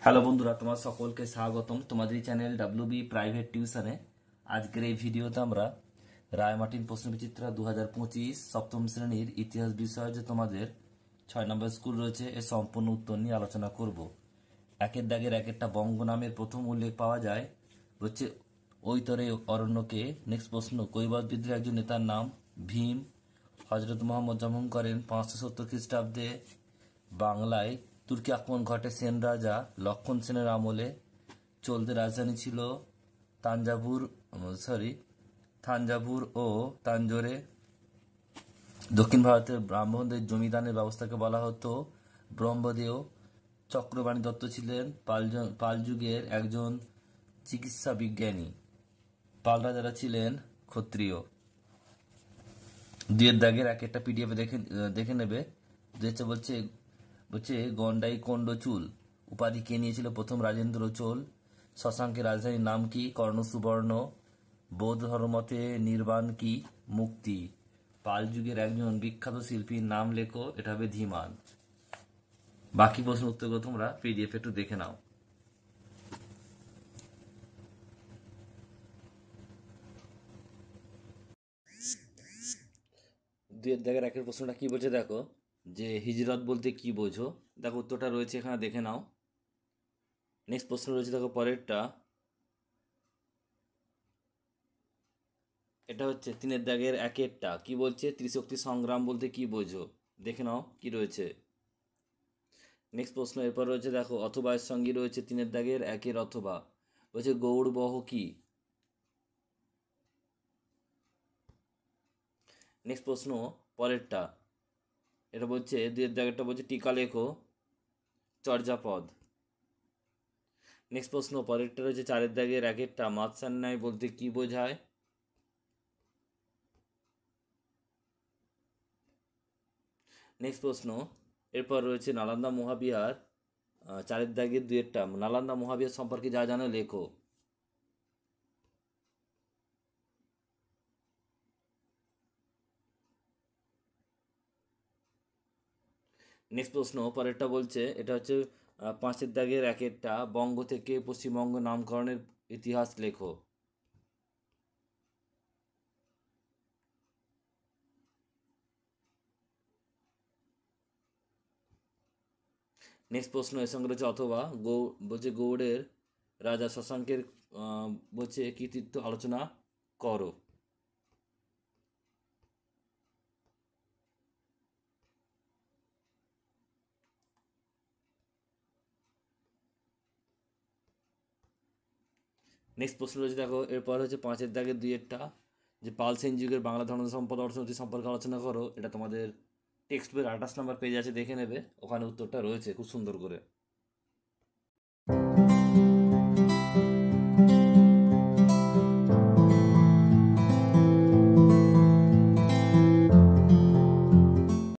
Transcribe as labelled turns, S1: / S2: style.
S1: Hello বন্ধুরা, তোমার সকলকে স্বাগতম তোমাদের চ্যানেল ডাব্লিউবি প্রাইভেট টিউশনে। আজকের এই ভিডিওতে আমরা রায়মার্টিন প্রশ্নবিচিত্রা 2025 সপ্তম শ্রেণীর ইতিহাস বিষয়ে যে তোমাদের 6 নম্বর স্কুল রয়েছে এর সম্পূর্ণ উত্তর নিয়ে আলোচনা করব। একের দাগের এক একটা বঙ্গ নামের প্রথম উল্লেখ পাওয়া যায় হচ্ছে ঐতরে অরণ্যকে। নেক্সট প্রশ্ন, কৈবর্ত বিদ্রোহের একজন নেতার নাম ভীম। হজরত মোহাম্মদ জন্মগ্রহণ করেন 570 খ্রিস্টাব্দে। বাংলায় তুর্কি আক্রমণ ঘটে সেন রাজা লক্ষণ সেনের আমলে। চলতে রাজধানী ছিল থাঞ্জাভুর ও তাঞ্জোরে। দক্ষিণ ভারতের ব্রাহ্মণদের জমিদানের ব্যবস্থাকে বলা হতো ব্রহ্মদেয়। চক্রবাণী দত্ত ছিলেন পাল যুগের একজন চিকিৎসা বিজ্ঞানী। পাল রাজারা ছিলেন ক্ষত্রিয়। দুয়ের দাগের এক একটা পিডিএফ দেখে নেবে। বলছে বলছে গন্ডাই কোন্ড চুল উপাধি কে নিয়েছিল প্রথম রাজেন্দ্র চোল। শশাঙ্কের রাজধানীর নাম কি? কর্ণ সুবর্ণ। বৌদ্ধ ধর্মমতে নির্বাণ কি? মুক্তি। পাল যুগের একজন বিখ্যাত শিল্পীর নাম লেখো, এটা হবে ধীমান। বাকি প্রশ্ন উত্তরগুলো তোমরা পিডিএফ একটু দেখে নাও। দুয়ের দাগের একের প্রশ্নটা কি বলছে দেখো, যে হিজরত বলতে কি বোঝো? দেখো উত্তরটা রয়েছে এখানে, দেখে নাও। নেক্সট প্রশ্ন রয়েছে দেখো পরেরটা, এটা হচ্ছে তিনের দাগের একেরটা কি বলছে? ত্রিশক্তি সংগ্রাম বলতে কি বোঝো? দেখে নাও কি রয়েছে। নেক্সট প্রশ্ন এরপর রয়েছে দেখো, অথবা এর সঙ্গে রয়েছে তিনের দাগের একের অথবা, বলছে গৌড়বহ কি? নেক্সট প্রশ্ন পরেরটা, এটা বলছে দুয়ের দাগেরটা বলছে টিকা লেখো চর্যাপদ। নেক্সট প্রশ্ন পরেরটা রয়েছে চারের দাগের একেরটা, মাতসান্যায় বলতে কি বোঝায়? নেক্সট প্রশ্ন এরপর রয়েছে নালন্দা মহাবিহার, চারের দাগের দুয়েরটা, নালন্দা মহাবিহার সম্পর্কে যা জানো লেখো। নেক্সট প্রশ্ন পরেরটা বলছে, এটা হচ্ছে পাঁচের দাগের একেরটা, বঙ্গ থেকে পশ্চিমবঙ্গ নামকরণের ইতিহাস লেখো। নেক্সট প্রশ্ন এর সঙ্গে রয়েছে অথবা বলছে গৌড়ের রাজা শশাঙ্কের বলছে কৃতিত্ব আলোচনা করো। নেক্সট প্রশ্ন রয়েছে দেখো, এরপর হচ্ছে পাঁচের দাগের দুইয়েরটা, যে পাল সেন যুগের বাংলা ধর্ম সম্পদ অর্থনীতি সম্পর্কে আলোচনা করো। এটা তোমাদের টেক্সট বইয়ের 28 নম্বর পেজ আছে, দেখে নেবে, ওখানে উত্তরটা রয়েছে খুব সুন্দর করে।